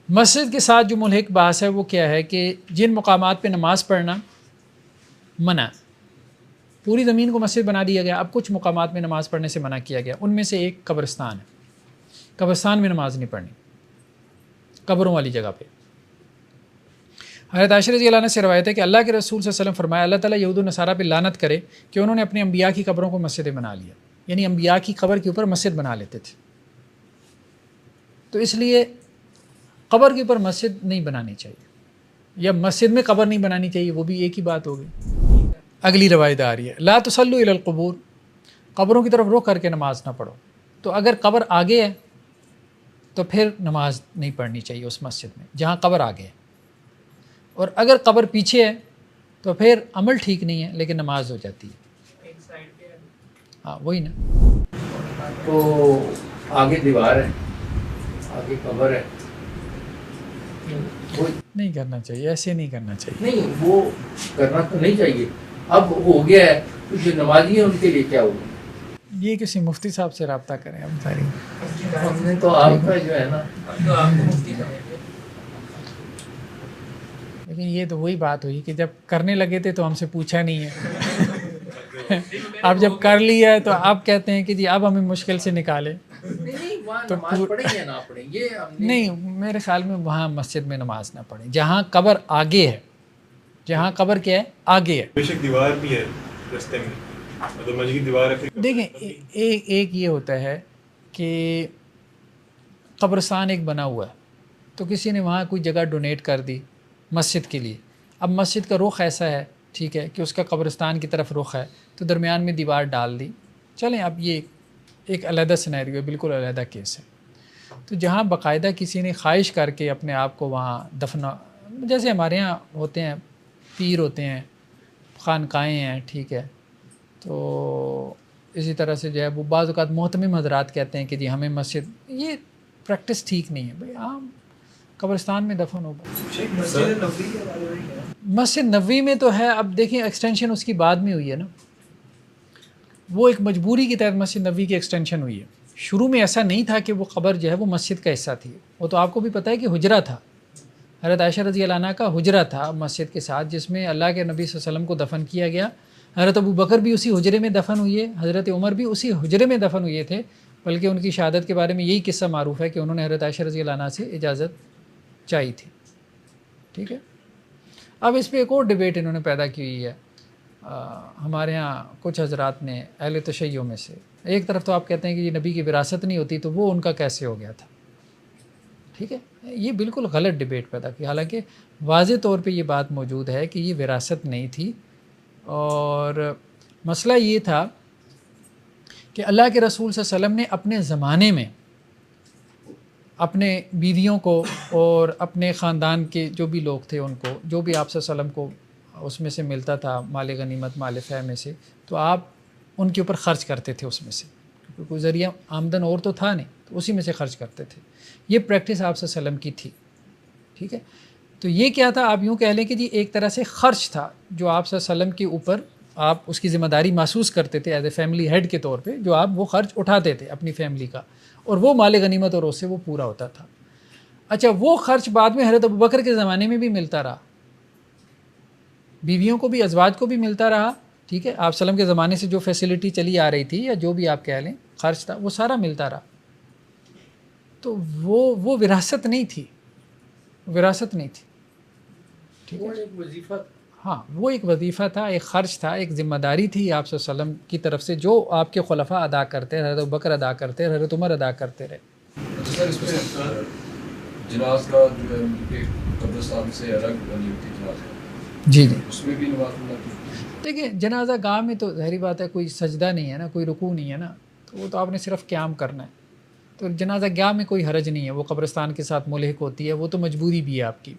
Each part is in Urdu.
مسجد کے ساتھ جو ملحق بحث ہے وہ کیا ہے کہ جن مقامات پہ نماز پڑھنا منع، پوری زمین کو مسجد بنا دیا گیا، اب کچھ مقامات میں نماز پڑھنے سے منع کیا گیا، ان میں سے ایک قبرستان ہے۔ قبرستان میں نماز نہیں پڑھنی، قبروں والی جگہ پہ۔ حضرت عائشہ رضی اللہ عنہ سے روایت ہے کہ اللہ کے رسول صلی اللہ علیہ وسلم فرمایا اللہ تعالیٰ یہود و نصارہ پہ لعنت کرے کہ انہوں نے اپنے انبیاء کی قبروں کو مسجدیں بنا لیا، یعنی انبیاء کی قبر کے اوپر مسجد بنا لیتے تھے۔ تو اس لیے قبر کے اوپر مسجد نہیں بنانی چاہیے، یا مسجد میں قبر نہیں بنانی چاہیے، وہ بھی ایک ہی بات ہوگی۔ اگلی روایت آ رہی ہے لا تصلوا الی القبور، قبروں کی طرف رخ کر کے نماز نہ پڑھو۔ تو اگر قبر آگے ہے تو پھر نماز نہیں پڑھنی چاہیے اس مسجد میں جہاں قبر آگے ہے، اور اگر قبر پیچھے ہے تو پھر عمل ٹھیک نہیں ہے لیکن نماز ہو جاتی ہے۔ ہاں وہی نا، تو آگے دیوار ہے، آگے قبر ہے، نہیں کرنا چاہیے، ایسے نہیں کرنا چاہیے۔ نہیں وہ کرنا تو نہیں چاہیے۔ اب ہو گیا ہے تو جو نمازی ہیں ان کے لیے کیا ہوگا؟ یہ کسی مفتی صاحب سے رابطہ کریں ہم ساری۔ ہم نے تو آپ کا جو ہے نا، لیکن یہ تو وہی بات ہوئی کہ جب کرنے لگے تھے تو ہم سے پوچھا نہیں ہے، اب جب کر لیا ہے تو آپ کہتے ہیں کہ جی اب ہمیں مشکل سے نکالے۔ تو نماز پڑھیں یا نہ پڑھیں یہ ہم نے نہیں، میرے خیال میں وہاں مسجد میں نماز نہ پڑھیں جہاں قبر آگے ہے، جہاں قبر کیا ہے آگے ہے۔ بے شک دیوار بھی ہے رستے میں، مطلب مسجد کی دیوار ہے۔ دیکھیں ایک یہ ہوتا ہے کہ قبرستان ایک بنا ہوا ہے تو کسی نے وہاں کوئی جگہ ڈونیٹ کر دی مسجد کے لیے، اب مسجد کا رخ ایسا ہے ٹھیک ہے کہ اس کا قبرستان کی طرف رخ ہے تو درمیان میں دیوار ڈال دی، چلیں اب یہ ایک علیحدہ سینیریو ہے، بالکل علیحدہ کیس ہے۔ تو جہاں باقاعدہ کسی نے خواہش کر کے اپنے آپ کو وہاں دفنا، جیسے ہمارے ہاں ہوتے ہیں پیر ہوتے ہیں، خانقاہیں ہیں ٹھیک ہے، تو اسی طرح سے جو ہے وہ بعض اوقات محتمم حضرات کہتے ہیں کہ جی ہمیں مسجد، یہ پریکٹس ٹھیک نہیں ہے بھائی، عام قبرستان میں دفن ہوگا۔ مسجد نبوی میں تو ہے، اب دیکھیں ایکسٹینشن اس کی بعد میں ہوئی ہے نا، وہ ایک مجبوری کے تحت مسجد نبوی کی ایکسٹینشن ہوئی ہے، شروع میں ایسا نہیں تھا کہ وہ قبر جو ہے وہ مسجد کا حصہ تھی، وہ تو آپ کو بھی پتہ ہے کہ حجرہ تھا، حضرت عائشہ رضی اللہ عنہ کا حجرہ تھا مسجد کے ساتھ جس میں اللہ کے نبی صلی اللہ علیہ وسلم کو دفن کیا گیا، حضرت ابو بکر بھی اسی حجرے میں دفن ہوئے، حضرت عمر بھی اسی حجرے میں دفن ہوئے تھے، بلکہ ان کی شہادت کے بارے میں یہی قصہ معروف ہے کہ انہوں نے حضرت عائشہ رضی اللہ عنہ سے اجازت چاہی تھی، ٹھیک ہے۔ اب اس پہ ایک اور ڈبیٹ انہوں نے پیدا کی ہوئی ہے ہمارے ہاں کچھ حضرات نے اہل تشیع میں سے، ایک طرف تو آپ کہتے ہیں کہ یہ نبی کی وراثت نہیں ہوتی تو وہ ان کا کیسے ہو گیا تھا، ٹھیک ہے، یہ بالکل غلط ڈبیٹ پیدا کی، حالانکہ واضح طور پہ یہ بات موجود ہے کہ یہ وراثت نہیں تھی، اور مسئلہ یہ تھا کہ اللہ کے رسول صلی اللہ علیہ وسلم نے اپنے زمانے میں اپنے بیویوں کو اور اپنے خاندان کے جو بھی لوگ تھے ان کو، جو بھی آپ صلی اللہ علیہ وسلم کو اس میں سے ملتا تھا مال غنیمت مال فیہ میں سے، تو آپ ان کے اوپر خرچ کرتے تھے اس میں سے، کیونکہ کوئی ذریعہ آمدن اور تو تھا نہیں، تو اسی میں سے خرچ کرتے تھے، یہ پریکٹس آپ صلی اللہ علیہ وسلم کی تھی، ٹھیک ہے۔ تو یہ کیا تھا، آپ یوں کہہ لیں کہ جی ایک طرح سے خرچ تھا جو آپ صلی اللہ علیہ وسلم کے اوپر آپ اس کی ذمہ داری محسوس کرتے تھے ایز اے فیملی ہیڈ کے طور پہ، جو آپ وہ خرچ اٹھاتے تھے اپنی فیملی کا، اور وہ مال غنیمت اور اس سے وہ پورا ہوتا تھا۔ اچھا وہ خرچ بعد میں حضرت ابوبکر کے زمانے میں بھی ملتا رہا، بیویوں کو بھی ازواج کو بھی ملتا رہا، ٹھیک ہے، آپ وسلم کے زمانے سے جو فیسلٹی چلی آ رہی تھی یا جو بھی آپ کہہ لیں خرچ تھا وہ سارا ملتا رہا، تو وہ وراثت نہیں تھی، وراثت نہیں تھی، ٹھیک ہے، ایک وظیفہ، ہاں وہ ایک وظیفہ تھا، ایک خرچ تھا، ایک ذمہ داری تھی آپ صلی اللہ علیہ وسلم کی طرف سے جو آپ کے خلفاء ادا کرتے، حضرت ابوبکر ادا کرتے، حضرت عمر ادا کرتے رہے۔ سر اس میں جناز کا جو ہے قبرستان سے الگ بنی ہوتی ہے جناز، جی جی، اس میں بھی نماز پڑھنا۔ دیکھیں جنازہ گاہ میں تو ظاہری بات ہے کوئی سجدہ نہیں ہے نا، کوئی رکوع نہیں ہے نا، تو وہ تو آپ نے صرف قیام کرنا ہے، تو جنازہ گاہ میں کوئی حرج نہیں ہے، وہ قبرستان کے ساتھ ملحق ہوتی ہے، وہ تو مجبوری بھی ہے آپ کی،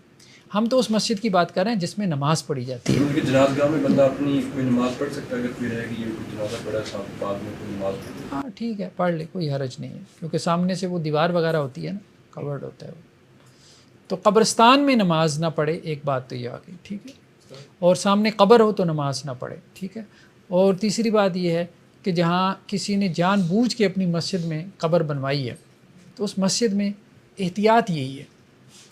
ہم تو اس مسجد کی بات کر رہے ہیں جس میں نماز پڑھی جاتی ہے۔ کیونکہ جناز گاہ میں بندہ اپنی کوئی نماز پڑھ سکتا ہے، اگر کوئی رہے کہ یہ کوئی جنازہ پڑھا ہے بعد میں کوئی نماز پڑھ، ہاں ٹھیک ہے پڑھ لے، کوئی حرج نہیں ہے، کیونکہ سامنے سے وہ دیوار وغیرہ ہوتی ہے نا، کورڈ ہوتا ہے وہ، تو قبرستان میں نماز نہ پڑھے، ایک بات تو یہ آ گئی، ٹھیک ہے، اور سامنے قبر ہو تو نماز نہ پڑھے، ٹھیک ہے، اور تیسری بات یہ ہے کہ جہاں کسی نے جان بوجھ کے اپنی مسجد میں قبر بنوائی ہے تو اس مسجد میں احتیاط یہی ہے،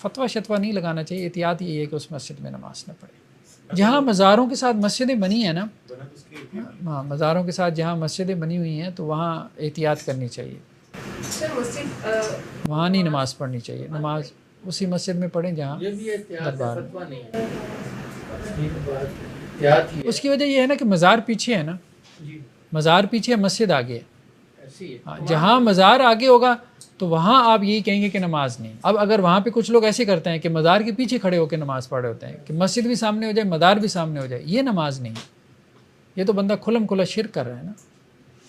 فتویٰ شتویٰ نہیں لگانا چاہیے، احتیاط یہ ہے کہ اس مسجد میں نماز نہ پڑھے۔ جہاں مزاروں کے ساتھ مسجدیں بنی ہیں نا، بنا تو اس کی ہاں مزاروں کے ساتھ جہاں مسجدیں بنی ہوئی ہیں تو وہاں احتیاط کرنی چاہیے، سر مسجد وہاں نہیں نماز پڑھنی چاہیے، نماز اسی مسجد میں پڑھیں جہاں یہ بھی احتیاط ہے، دربار۔ فتویٰ نہیں ہے، ٹھیک ہے، بات احتیاط ہی ہے۔ اس کی وجہ یہ ہے نا کہ مزار پیچھے ہے نا، جی مزار پیچھے ہے، مسجد آگے ہے۔ ایسی ہے۔ ہاں، جہاں مزار آگے ہوگا تو وہاں آپ یہی کہیں گے کہ نماز نہیں۔ اب اگر وہاں پہ کچھ لوگ ایسے کرتے ہیں کہ مزار کے پیچھے کھڑے ہو کے نماز پڑھ رہے ہوتے ہیں کہ مسجد بھی سامنے ہو جائے، مزار بھی سامنے ہو جائے، یہ نماز نہیں ہے، یہ تو بندہ کھلم کھلا شرک کر رہا ہے نا،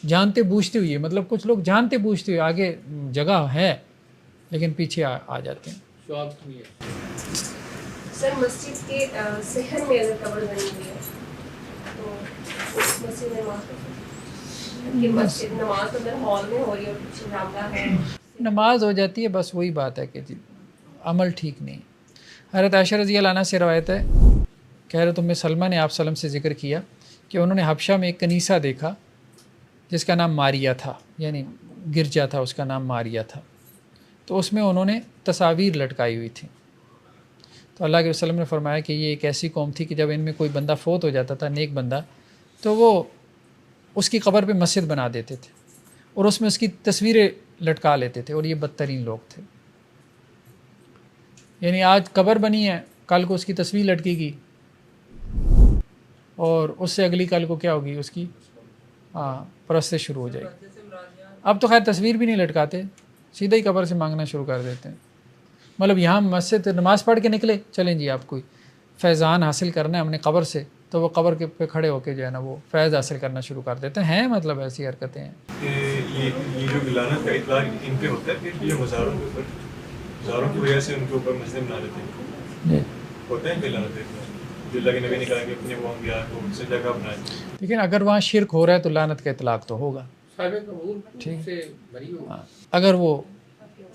جانتے بوجھتے ہوئے۔ مطلب کچھ لوگ جانتے بوجھتے ہوئے آگے جگہ ہے لیکن پیچھے آ جاتے ہیں۔ شوق نہیں ہے۔ سر مسجد کے صحن میں اگر قبر بنی ہوئی ہے تو اس مسجد میں نماز پڑھ سکتے ہیں کہ مسجد نماز تو اگر ہال میں ہو رہی ہے اور کچھ برآمدہ ہے، نماز ہو جاتی ہے، بس وہی بات ہے کہ جی عمل ٹھیک نہیں۔ حضرت عائشہ رضی اللہ عنہ سے روایت ہے کہ حضرت ام سلمہ نے آپ وسلم سے ذکر کیا کہ انہوں نے حبشہ میں ایک کنیسہ دیکھا جس کا نام ماریہ تھا، یعنی گرجا تھا، اس کا نام ماریہ تھا، تو اس میں انہوں نے تصاویر لٹکائی ہوئی تھیں۔ تو اللہ کے وسلم نے فرمایا کہ یہ ایک ایسی قوم تھی کہ جب ان میں کوئی بندہ فوت ہو جاتا تھا، نیک بندہ، تو وہ اس کی قبر پہ مسجد بنا دیتے تھے اور اس میں اس کی تصویریں لٹکا لیتے تھے، اور یہ بدترین لوگ تھے۔ یعنی آج قبر بنی ہے، کل کو اس کی تصویر لٹکے گی، اور اس سے اگلی کل کو کیا ہوگی، اس کی پرستش شروع ہو جائے گی۔ اب تو خیر تصویر بھی نہیں لٹکاتے، سیدھا ہی قبر سے مانگنا شروع کر دیتے ہیں۔ مطلب یہاں مسجد نماز پڑھ کے نکلے، چلیں جی آپ کوئی فیضان حاصل کرنا ہے ہم نے قبر سے، تو وہ قبر کے پہ کھڑے ہو کے جو ہے نا وہ فیض حاصل کرنا شروع کر دیتے ہیں۔ مطلب ایسی حرکتیں ہیں۔ یہ جو لعنت کا اطلاق ان پہ ہوتا ہے کہ یہ مزاروں کے اوپر، مزاروں کی وجہ سے ان کے اوپر مسجد بنا دیتے ہیں، جی ہوتا ہے کہ لعنت کا اطلاق جو اللہ کے نبی نے کہا کہ اپنے وہ انبیاء کو ان سے جگہ بنائے۔ لیکن اگر وہاں شرک ہو رہا ہے تو لعنت کا اطلاق تو ہوگا، صاحب قبول سے بری ہو۔ اگر وہ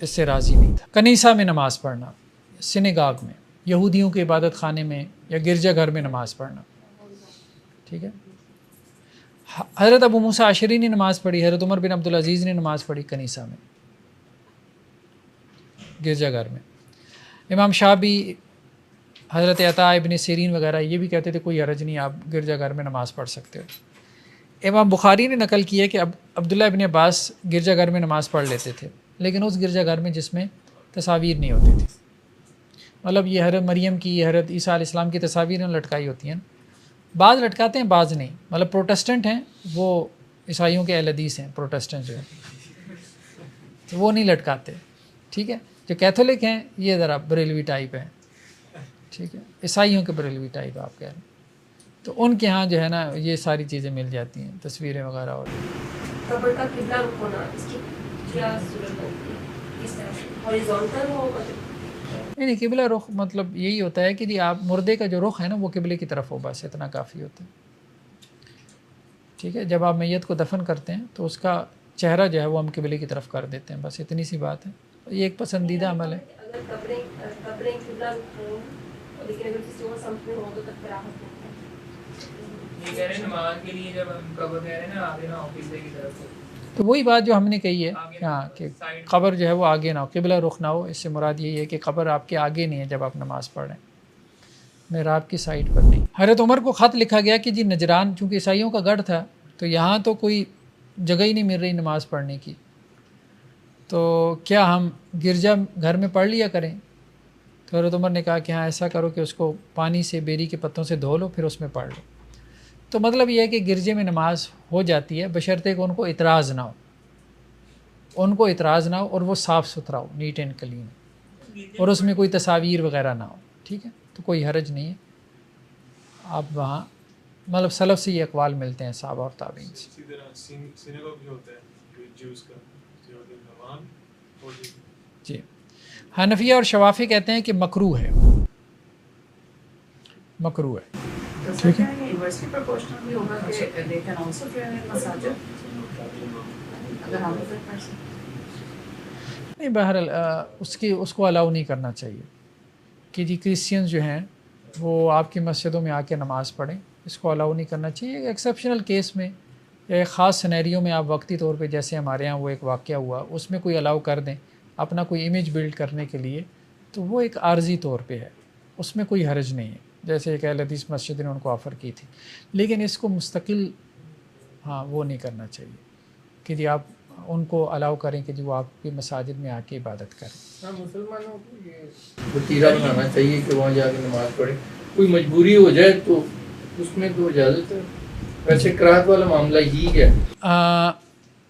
اس سے راضی نہیں تھا۔ کنیسہ میں نماز پڑھنا، سینیگاگ میں، یہودیوں کے عبادت خانے میں یا گرجا گھر میں نماز پڑھنا، ٹھیک ہے۔ حضرت ابو موسیٰ اشعری نے نماز پڑھی، حضرت عمر بن عبدالعزیز نے نماز پڑھی کنیسہ میں، گرجا گھر میں۔ امام شافعی، حضرت عطاء ابن سیرین وغیرہ یہ بھی کہتے تھے کوئی حرج نہیں، آپ گرجا گھر میں نماز پڑھ سکتے ہو۔ امام بخاری نے نقل کیا کہ عبداللہ ابن عباس گرجا گھر میں نماز پڑھ لیتے تھے، لیکن اس گرجا گھر میں جس میں تصاویر نہیں ہوتی تھی۔ مطلب یہ حضرت مریم کی، حضرت عیسیٰ علیہ السلام کی تصاویر لٹکائی ہوتی ہیں، بعض لٹکاتے ہیں بعض نہیں۔ مطلب پروٹسٹنٹ ہیں، وہ عیسائیوں کے اہل حدیث ہیں، پروٹسٹنٹ جو ہیں تو وہ نہیں لٹکاتے، ٹھیک ہے۔ جو کیتھولک ہیں یہ ذرا بریلوی ٹائپ ہیں، ٹھیک ہے، عیسائیوں کے بریلوی ٹائپ آپ کہہ رہے ہیں، تو ان کے ہاں جو ہے نا یہ ساری چیزیں مل جاتی ہیں، تصویریں وغیرہ۔ اور قبر کا قبلہ رخ ہونا، اس کی کیا صورت بنتی ہے؟ کس طرح سے ہاریزونٹل ہو؟ نہیں، قبلہ رخ مطلب یہی ہوتا ہے کہ جی آپ مردے کا جو رخ ہے نا وہ قبلے کی طرف ہو، بس اتنا کافی ہوتا ہے، ٹھیک ہے۔ جب آپ میت کو دفن کرتے ہیں تو اس کا چہرہ جو ہے وہ ہم قبلے کی طرف کر دیتے ہیں، بس اتنی سی بات ہے۔ یہ ایک پسندیدہ عمل ہے۔ اگر قبریں قبلہ رخ ہوں لیکن اگر کسی اور سمت میں ہو تو تب کراہت ہوتا ہے۔ یہ کہہ رہے ہیں نماز کے لیے جب ہم قبر کہہ رہے ہیں نا آگے نہ ہو قبلے کی طرف ہو، تو وہی بات جو ہم نے کہی ہے ہاں کہ قبر جو ہے وہ آگے نہ ہو، قبلہ رخ نہ ہو، اس سے مراد یہی ہے کہ قبر آپ کے آگے نہیں ہے جب آپ نماز پڑھ رہے ہیں، محراب کی سائڈ پر نہیں۔ حضرت عمر کو خط لکھا گیا کہ جی نجران چونکہ عیسائیوں کا گڑھ تھا تو یہاں تو کوئی جگہ ہی نہیں مل رہی نماز پڑھنے کی، تو کیا ہم گرجا گھر میں پڑھ لیا کریں؟ تو حضرت عمر نے کہا کہ ہاں ایسا کرو کہ اس کو پانی سے، بیری کے پتوں سے دھو لو، پھر اس میں پڑھ لو۔ تو مطلب یہ ہے کہ گرجے میں نماز ہو جاتی ہے بشرطے کہ ان کو اعتراض نہ ہو، اور وہ صاف ستھرا ہو، نیٹ اینڈ کلین، اور اس میں کوئی تصاویر وغیرہ نہ ہو، ٹھیک ہے، تو کوئی حرج نہیں ہے۔ آپ وہاں مطلب سلف سے یہ اقوال ملتے ہیں، صحابہ اور تابعین سے۔ اسی طرح سینیگوگ جو ہوتا ہے جیوز کا، جو نماز وہ جی، حنفیہ اور شوافی کہتے ہیں کہ مکروہ ہے، مکروہ ہے، ٹھیک ہے۔ یونیورسٹی پروپورشنل بھی ہوگا کہ they can also pray in مساجد اگر ہم پھر پڑھ سکتے؟ نہیں، بہرحال اس کو الاؤ نہیں کرنا چاہیے کہ جی کرسچنز جو ہیں وہ آپ کی مسجدوں میں آ کے نماز پڑھیں، اس کو الاؤ نہیں کرنا چاہیے۔ ایک ایکسیپشنل کیس میں یا ایک خاص سینیریو میں آپ وقتی طور پہ، جیسے ہمارے ہاں وہ ایک واقعہ ہوا، اس میں کوئی الاؤ کر دیں اپنا کوئی امیج بلڈ کرنے کے لیے، تو وہ ایک عارضی طور پہ ہے، اس میں کوئی حرج نہیں ہے، جیسے ایک اہل حدیث مسجد نے ان کو آفر کی تھی، لیکن اس کو مستقل وہ نہیں کرنا چاہیے کہ جی آپ ان کو الاؤ کریں کہ جی وہ آپ کی مساجد میں آ کے عبادت کریں۔ ہاں، مسلمانوں کو یہ وتیرہ بنانا چاہیے کہ وہاں جا کے نماز پڑھیں، کوئی مجبوری ہو جائے تو اس میں تو اجازت ہے، ویسے کراہت والا معاملہ ہی ہے۔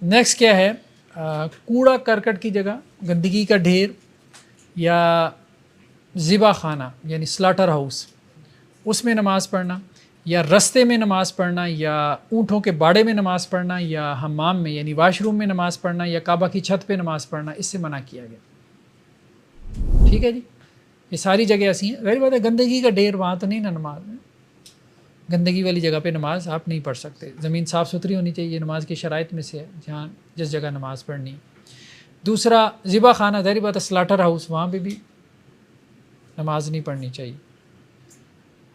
نیکسٹ کیا ہے، کوڑا کرکٹ کی جگہ، گندگی کا ڈھیر یا ذبح خانہ یعنی سلاٹر ہاؤس، اس میں نماز پڑھنا، یا رستے میں نماز پڑھنا، یا اونٹوں کے باڑے میں نماز پڑھنا، یا حمام میں یعنی واش روم میں نماز پڑھنا، یا کعبہ کی چھت پہ نماز پڑھنا، اس سے منع کیا گیا۔ ٹھیک ہے جی، یہ ساری جگہ ایسی ہیں۔ غیر بات ہے گندگی کا ڈھیر، وہاں تو نہیں نا نماز میں، گندگی والی جگہ پہ نماز آپ نہیں پڑھ سکتے، زمین صاف ستھری ہونی چاہیے، نماز کی شرائط میں سے ہے جہاں جس جگہ نماز پڑھنی۔ دوسرا ذبح خانہ، ظاہر بات ہے سلاٹر ہاؤس، وہاں پہ بھی نماز نہیں پڑھنی چاہیے۔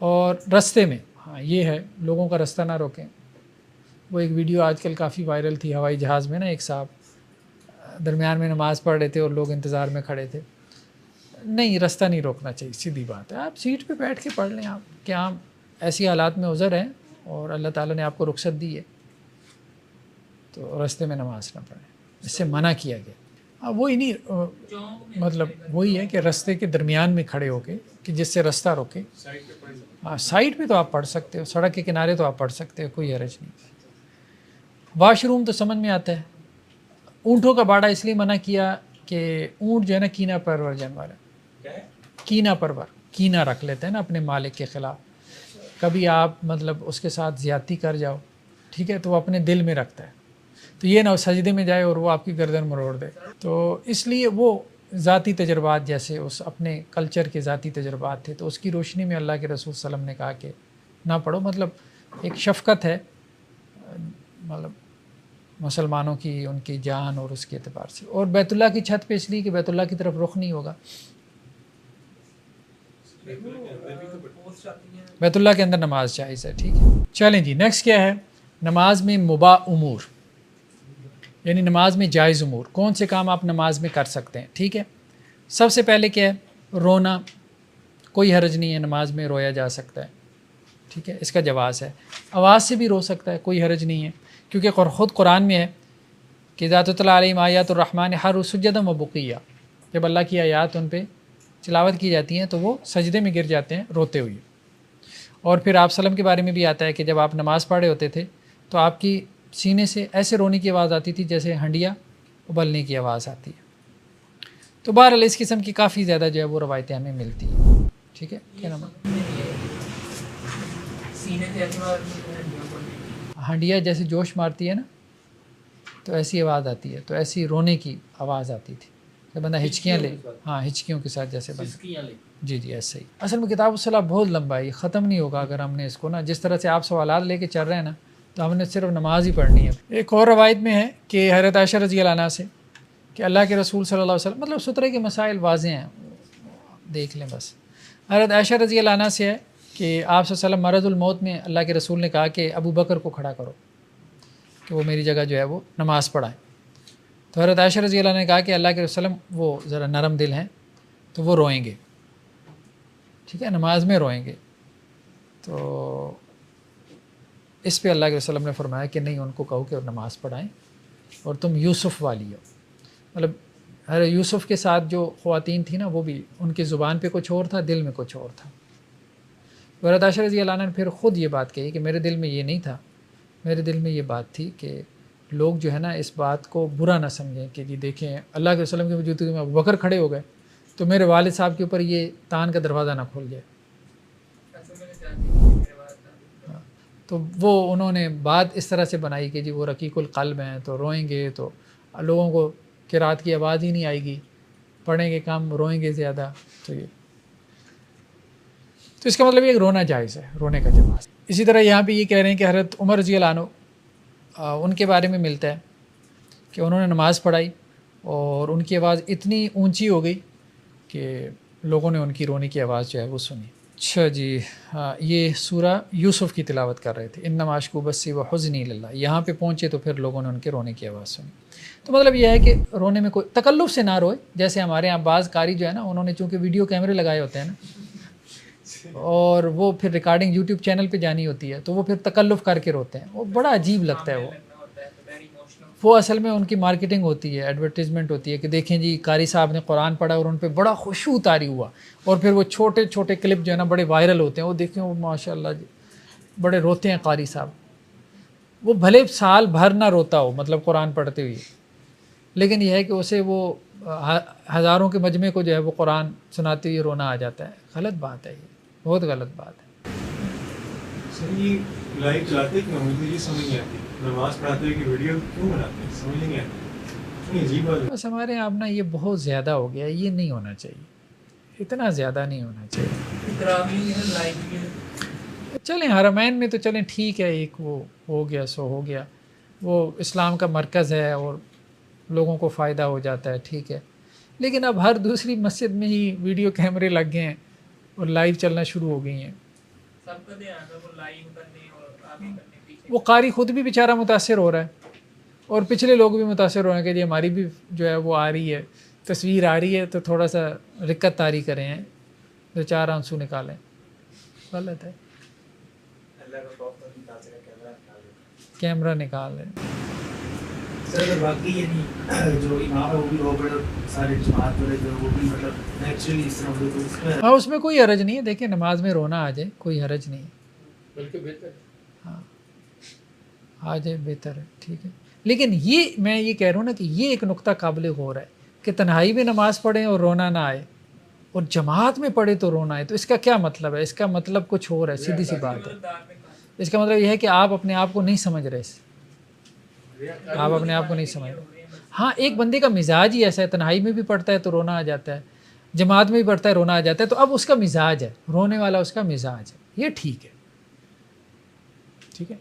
اور رستے میں، ہاں یہ ہے لوگوں کا رستہ نہ روکیں۔ وہ ایک ویڈیو آج کل کافی وائرل تھی ہوائی جہاز میں نا، ایک صاحب درمیان میں نماز پڑھ رہے تھے اور لوگ انتظار میں کھڑے تھے۔ نہیں، رستہ نہیں روکنا چاہیے، سیدھی بات ہے، آپ سیٹ پہ بیٹھ کے پڑھ لیں، آپ کیا ایسی حالات میں عذر ہیں اور اللہ تعالیٰ نے آپ کو رخصت دی ہے تو رستے میں نماز نہ پڑھیں، اس سے منع کیا گیا۔ وہی نہیں، مطلب وہی ہے کہ رستے کے درمیان میں کھڑے ہو کے کہ جس سے رستہ روکے۔ ہاں، سائڈ پہ تو آپ پڑھ سکتے ہو، سڑک کے کنارے تو آپ پڑھ سکتے ہو، کوئی حرج نہیں۔ واش روم تو سمجھ میں آتا ہے۔ اونٹوں کا باڑا اس لیے منع کیا کہ اونٹ جو ہے نا کینہ پرور جانور ہے، کینہ پرور، کینہ رکھ لیتے ہیں نا اپنے مالک کے خلاف، کبھی آپ مطلب اس کے ساتھ زیادتی کر جاؤ، ٹھیک ہے، تو وہ اپنے دل میں رکھتا ہے، تو یہ نہ سجدے میں جائے اور وہ آپ کی گردن مروڑ دے۔ تو اس لیے وہ ذاتی تجربات، جیسے اس اپنے کلچر کے ذاتی تجربات تھے، تو اس کی روشنی میں اللہ کے رسول صلی اللہ علیہ وسلم نے کہا کہ نہ پڑھو، مطلب ایک شفقت ہے مطلب مسلمانوں کی، ان کی جان اور اس کے اعتبار سے۔ اور بیت اللہ کی چھت پہ اس لیے کہ بیت اللہ کی طرف رخ نہیں ہوگا، بیت اللہ کے اندر نماز جائز ہے، ٹھیک ہے۔ چلیں جی، نیکسٹ کیا ہے، نماز میں مباح امور، یعنی نماز میں جائز امور، کون سے کام آپ نماز میں کر سکتے ہیں، ٹھیک ہے۔ سب سے پہلے کیا ہے، رونا، کوئی حرج نہیں ہے، نماز میں رویا جا سکتا ہے، ٹھیک ہے، اس کا جواز ہے۔ آواز سے بھی رو سکتا ہے، کوئی حرج نہیں ہے، کیونکہ خود قرآن میں ہے کہ ذات تتلی علیہم آیات الرحمن خروا سجدا وبکیا، جب اللہ کی آیات ان پہ تلاوت کی جاتی ہیں تو وہ سجدے میں گر جاتے ہیں روتے ہوئے۔ اور پھر آپ وسلم کے بارے میں بھی آتا ہے کہ جب آپ نماز پڑھ رہے ہوتے تھے تو آپ کی سینے سے ایسے رونے کی آواز آتی تھی جیسے ہنڈیا ابلنے کی آواز آتی ہے۔ تو بہرحال اس قسم کی کافی زیادہ جو ہے وہ روایتیں ہمیں ملتی ہیں، ٹھیک ہے۔ کیا نام ہے؟ ہنڈیا جیسے جوش مارتی ہے نا تو ایسی آواز آتی ہے، تو ایسی رونے کی آواز آتی تھی کہ بندہ ہچکیاں لے، ہاں ہچکیوں کے ساتھ جیسے بندہ، جی ایسے ہی۔ اصل میں کتاب الصلاۃ بہت لمبا ہے، یہ ختم نہیں ہوگا اگر ہم نے اس کو نا جس طرح سے آپ سوالات لے کے چل رہے ہیں نا، تو ہم نے صرف نماز ہی پڑھنی ہے۔ ایک اور روایت میں ہے کہ حضرت عائشہ رضی اللہ عنہ سے کہ اللہ کے رسول صلی اللہ علیہ وسلم، مطلب سترے کے مسائل واضح ہیں، دیکھ لیں بس۔ حضرت عائشہ رضی اللہ عنہ سے ہے کہ آپ صلی اللہ علیہ وسلم مرض الموت میں اللہ کے رسول نے کہا کہ ابو بکر کو کھڑا کرو کہ وہ میری جگہ جو ہے وہ نماز پڑھائیں۔ تو حضرت عائشہ رضی اللہ عنہ نے کہا کہ اللہ کے وسلم وہ ذرا نرم دل ہیں تو وہ روئیں گے، ٹھیک ہے، نماز میں روئیں گے۔ تو اس پہ اللہ کے وسلم نے فرمایا کہ نہیں، ان کو کہو کہ نماز پڑھائیں، اور تم یوسف والی ہو، مطلب حضرت یوسف کے ساتھ جو خواتین تھیں نا وہ بھی ان کی زبان پہ کچھ اور تھا، دل میں کچھ اور تھا۔ حضرت عائشہ رضی اللہ عنہ نے پھر خود یہ بات کہی کہ میرے دل میں یہ نہیں تھا، میرے دل میں یہ بات تھی کہ لوگ جو ہے نا اس بات کو برا نہ سمجھیں کہ جی دیکھیں اللہ کے وسلم کی موجودگی میں ابو بکر کھڑے ہو گئے تو میرے والد صاحب کے اوپر یہ تان کا دروازہ نہ کھل جائے۔ تو وہ انہوں نے بات اس طرح سے بنائی کہ جی وہ رقیق القلب ہیں تو روئیں گے تو لوگوں کو قرات کی آواز ہی نہیں آئے گی، پڑھیں گے کم، روئیں گے زیادہ، تو اس کا مطلب یہ کہ رونا جائز ہے، رونے کا جواز۔ اسی طرح یہاں پہ یہ کہہ رہے ہیں کہ حضرت عمر رضی اللہ عنہ ان کے بارے میں ملتا ہے کہ انہوں نے نماز پڑھائی اور ان کی آواز اتنی اونچی ہو گئی کہ لوگوں نے ان کی رونے کی آواز جو ہے وہ سنی۔ اچھا جی، ہاں یہ سورہ یوسف کی تلاوت کر رہے تھے، انما اشکو بثی و حزنی للہ. یہاں پہ پہنچے تو پھر لوگوں نے ان کے رونے کی آواز سنی. تو مطلب یہ ہے کہ رونے میں کوئی تکلف سے نہ روئے. جیسے ہمارے یہاں بعض قاری جو ہے نا، انہوں نے چونکہ ویڈیو کیمرے لگائے ہوتے ہیں نا، اور وہ پھر ریکارڈنگ یوٹیوب چینل پہ جانی ہوتی ہے، تو وہ پھر تکلف کر کے روتے ہیں. وہ بڑا عجیب لگتا ہے. وہ اصل میں ان کی مارکیٹنگ ہوتی ہے، ایڈورٹیزمنٹ ہوتی ہے کہ دیکھیں جی قاری صاحب نے قرآن پڑھا اور ان پہ بڑا خشوع طاری ہوا، اور پھر وہ چھوٹے چھوٹے کلپ جو ہے نا بڑے وائرل ہوتے ہیں. وہ دیکھیں وہ ماشاء اللہ جی بڑے روتے ہیں قاری صاحب. وہ بھلے سال بھر نہ روتا ہو مطلب قرآن پڑھتے ہوئے، لیکن یہ ہے کہ اسے وہ ہزاروں کے مجمع کو جو ہے وہ قرآن سناتے ہوئے رونا آ جاتا ہے. غلط بات ہے، یہ بہت غلط بات ہے. سر یہ لائیو چلاتے کیوں؟ مجھے یہ سمجھ نہیں آتی. نماز پڑھاتے ہوئے کہ ویڈیو کیوں بناتے ہیں؟ سمجھ نہیں آتی. اتنی عجیب بات ہے. بس ہمارے یہاں اب نا یہ بہت زیادہ ہو گیا، یہ نہیں ہونا چاہیے، اتنا زیادہ نہیں ہونا چاہیے. چلیں حرمین میں تو چلیں ٹھیک ہے، ایک وہ ہو گیا سو ہو گیا، وہ اسلام کا مرکز ہے اور لوگوں کو فائدہ ہو جاتا ہے، ٹھیک ہے. لیکن اب ہر دوسری مسجد میں ہی ویڈیو کیمرے لگ گئے ہیں اور لائیو چلنا شروع ہو گئی ہیں. وہ قاری خود بھی بیچارہ متاثر ہو رہا ہے اور پچھلے لوگ بھی متاثر ہو رہے ہیں کہ جی ہماری بھی جو ہے وہ آ رہی ہے، تصویر آ رہی ہے تو تھوڑا سا رکت طاری کریں ہیں، دو چار آنسو نکالیں. غلط ہے. کیمرہ نکال لیں. سر باقی یعنی جو امام ہے وہ بھی بڑے سارے جماعت والے جو وہ بھی مطلب نیچرلی اس طرح ہوتے تو اس میں ہاں اس میں کوئی حرج نہیں ہے. دیکھیں نماز میں رونا آ جائے کوئی حرج نہیں ہے، بلکہ بہتر ہے. ہاں آ جائے بہتر ہے، ٹھیک ہے. لیکن یہ میں یہ کہہ رہا ہوں نا کہ یہ ایک نقطہ قابل غور ہے کہ تنہائی میں نماز پڑھیں اور رونا نہ آئے، اور جماعت میں پڑھے تو رونا آئے. تو اس کا کیا مطلب ہے؟ اس کا مطلب کچھ اور ہے، سیدھی سی بات ہے. اس کا مطلب یہ ہے کہ آپ اپنے آپ کو نہیں سمجھ رہے، آپ اپنے آپ کو نہیں سمجھ رہے. ہاں ایک بندے کا مزاج ہی ایسا ہے، تنہائی میں بھی پڑھتا ہے تو رونا آ جاتا ہے، جماعت میں بھی پڑھتا ہے رونا آ جاتا ہے. تو اب اس کا مزاج ہے، رونے والا اس کا مزاج ہے، یہ ٹھیک ہے، ٹھیک ہے.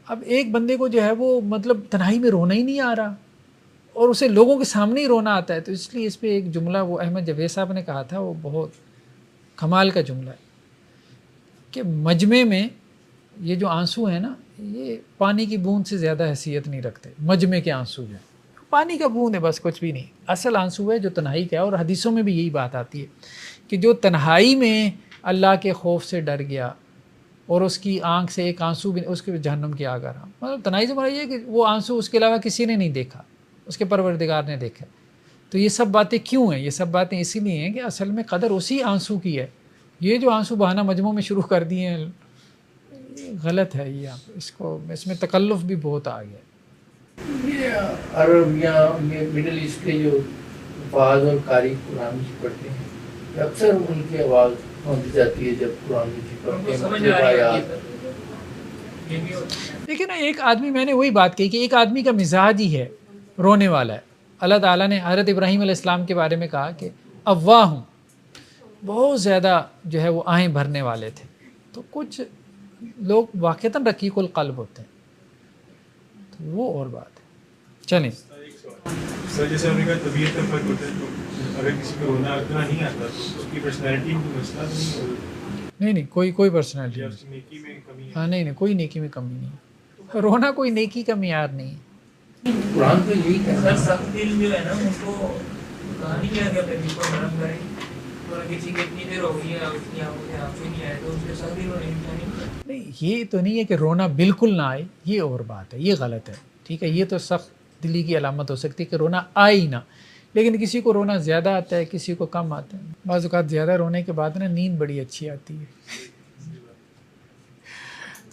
اب ایک بندے کو جو ہے وہ مطلب تنہائی میں رونا ہی نہیں آ رہا اور اسے لوگوں کے سامنے ہی رونا آتا ہے. تو اس لیے اس پہ ایک جملہ وہ احمد جاوید صاحب نے کہا تھا، وہ بہت کمال کا جملہ ہے کہ مجمع میں یہ جو آنسو ہیں نا، یہ پانی کی بوند سے زیادہ حیثیت نہیں رکھتے. مجمع کے آنسو جو ہے پانی کا بوند ہے، بس کچھ بھی نہیں. اصل آنسو ہے جو تنہائی کا ہے. اور حدیثوں میں بھی یہی بات آتی ہے کہ جو تنہائی میں اللہ کے خوف سے ڈر گیا اور اس کی آنکھ سے ایک آنسو بھی اس کے جہنم کی آگ آ رہا. مطلب تنہائی سے مراد یہ ہے کہ وہ آنسو اس کے علاوہ کسی نے نہیں دیکھا، اس کے پروردگار نے دیکھا. تو یہ سب باتیں کیوں ہیں؟ یہ سب باتیں اسی لیے ہیں کہ اصل میں قدر اسی آنسو کی ہے. یہ جو آنسو بہانا مجموعوں میں شروع کر دیے ہیں غلط ہے. یہ اس میں تکلف بھی بہت آ گیا. یہ عرب یا یہ مڈل ایسٹ کے جو بعض اور قاری قرآن کی پڑھتے ہیں اکثر ان کی آواز سمجھ جاتی ہے جب قرآن کی پڑھتے ہیں. لیکن ایک آدمی، میں نے وہی بات کہی کہ ایک آدمی کا مزاج ہی ہے رونے والا ہے. اللہ تعالیٰ نے حضرت ابراہیم علیہ السلام کے بارے میں کہا کہ اواہ ہوں، بہت زیادہ جو ہے وہ آہیں بھرنے والے تھے. تو کچھ لوگ واقعتاً رقیق القلب ہوتے ہیں، تو وہ اور بات ہے. چلیں سر جیسے ہم نے کہا طبیعت کا فرق ہوتا ہے، تو اگر کسی کو رونا اتنا نہیں آتا تو اس کی پرسنالٹی میں مسئلہ نہیں ہوتا. نہیں کوئی پرسنالٹی یا نہیں. اس کی نیکی میں کمی ہے. ہاں نہیں کوئی نیکی میں کمی نہیں. رونا کوئی نیکی کا معیار نہیں ہے. قرآن تو یہی سر کہنا ہے. سخت دل جو ہے نا ان کو کہا نہیں کیا کہ دل کو نرم کریں. اور کسی کی اتنی دیر ہو گئی ہے اس کی آنکھوں سے نہیں آئے تو اس کے سخت دل ہونے نہیں یہ تو نہیں ہے کہ رونا بالکل نہ آئے، یہ اور بات ہے، یہ غلط ہے. ٹھیک ہے، یہ تو سخت دلی کی علامت ہو سکتی ہے کہ رونا آئے ہی نہ. لیکن کسی کو رونا زیادہ آتا ہے، کسی کو کم آتا ہے. بعض اوقات زیادہ رونے کے بعد نا نیند بڑی اچھی آتی ہے.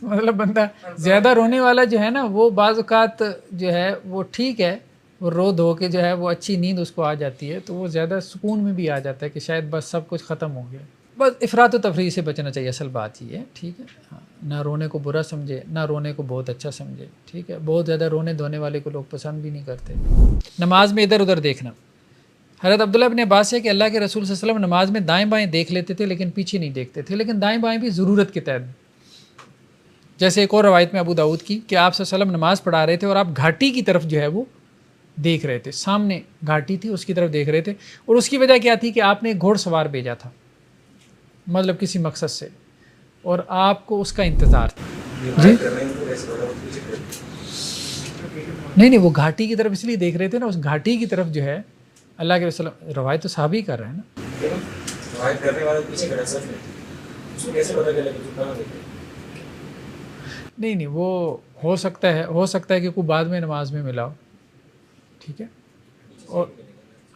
مطلب بندہ زیادہ رونے والا جو ہے نا وہ بعض اوقات جو ہے وہ ٹھیک ہے، وہ رو دھو کے جو ہے وہ اچھی نیند اس کو آ جاتی ہے، تو وہ زیادہ سکون میں بھی آ جاتا ہے کہ شاید بس سب کچھ ختم ہو گیا. بس افراط و تفریح سے بچنا چاہیے، اصل بات یہ ہے. ٹھیک ہے، ہاں نہ رونے کو برا سمجھے نہ رونے کو بہت اچھا سمجھے. ٹھیک ہے، بہت زیادہ رونے دھونے والے کو لوگ پسند بھی نہیں کرتے. نماز میں ادھر ادھر دیکھنا. حضرت عبداللہ ابن عباس ہے کہ اللہ کے رسول صلی اللہ علیہ وسلم نماز میں دائیں بائیں دیکھ لیتے تھے لیکن پیچھے نہیں دیکھتے تھے، لیکن دائیں بائیں بھی ضرورت کے تحت. جیسے ایک اور روایت میں ابو داؤد کی کہ آپ صلی اللہ علیہ وسلم نماز پڑھا رہے تھے اور آپ گھاٹی کی طرف جو ہے وہ دیکھ رہے تھے، سامنے گھاٹی تھی اس کی طرف دیکھ رہے تھے، اور اس کی وجہ کیا تھی کہ آپ نے ایک گھوڑ سوار بھیجا تھا. مطلب کسی مقصد سے، اور آپ کو اس کا انتظار تھا. جی نہیں وہ گھاٹی کی طرف اس لیے دیکھ رہے تھے نا، اس گھاٹی کی طرف جو ہے اللہ کے رسول، روایت تو صحابی کر رہے ہیں نا. نہیں وہ ہو سکتا ہے کہ کوئی بعد میں نماز میں ملا ہو، ٹھیک ہے. اور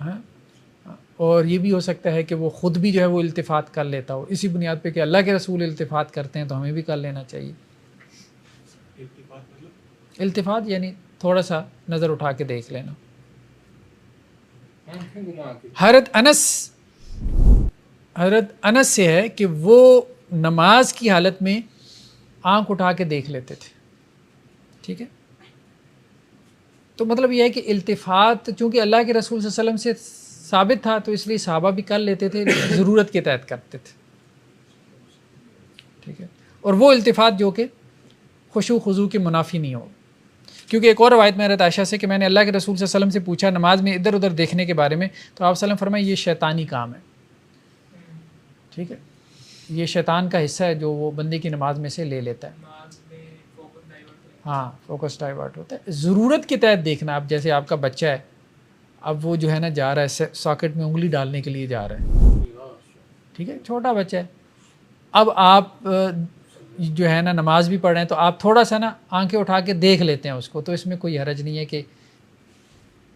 ہاں، اور یہ بھی ہو سکتا ہے کہ وہ خود بھی جو ہے وہ التفات کر لیتا ہو، اسی بنیاد پہ کہ اللہ کے رسول التفات کرتے ہیں تو ہمیں بھی کر لینا چاہیے. التفات یعنی تھوڑا سا نظر اٹھا کے دیکھ لینا. حضرت انس سے ہے کہ وہ نماز کی حالت میں آنکھ اٹھا کے دیکھ لیتے تھے، ٹھیک ہے. تو مطلب یہ ہے کہ التفات چونکہ اللہ کے رسول صلی اللہ علیہ وسلم سے ثابت تھا تو اس لیے صحابہ بھی کر لیتے تھے، ضرورت کے تحت کرتے تھے، ٹھیک ہے. اور وہ التفات جو کہ خشوع خضوع کے منافی نہیں ہو، کیونکہ ایک اور روایت میں حضرت عائشہ سے کہ میں نے اللہ کے رسول صلی اللہ علیہ وسلم سے پوچھا نماز میں ادھر ادھر دیکھنے کے بارے میں، تو آپ صلی اللہ علیہ وسلم فرمائے یہ شیطانی کام ہے، ٹھیک ہے. یہ شیطان کا حصہ ہے جو وہ بندے کی نماز میں سے لے لیتا ہے. ہاں فوکس ڈائیورٹ ہوتا ہے. ضرورت کے تحت دیکھنا. اب جیسے آپ کا بچہ ہے، اب وہ جو ہے نا جا رہا ہے ساکٹ میں انگلی ڈالنے کے لیے جا رہا ہے، ٹھیک ہے، چھوٹا بچہ ہے. اب آپ جو ہے نا نماز بھی پڑھ رہے ہیں تو آپ تھوڑا سا نا آنکھیں اٹھا کے دیکھ لیتے ہیں اس کو، تو اس میں کوئی حرج نہیں ہے کہ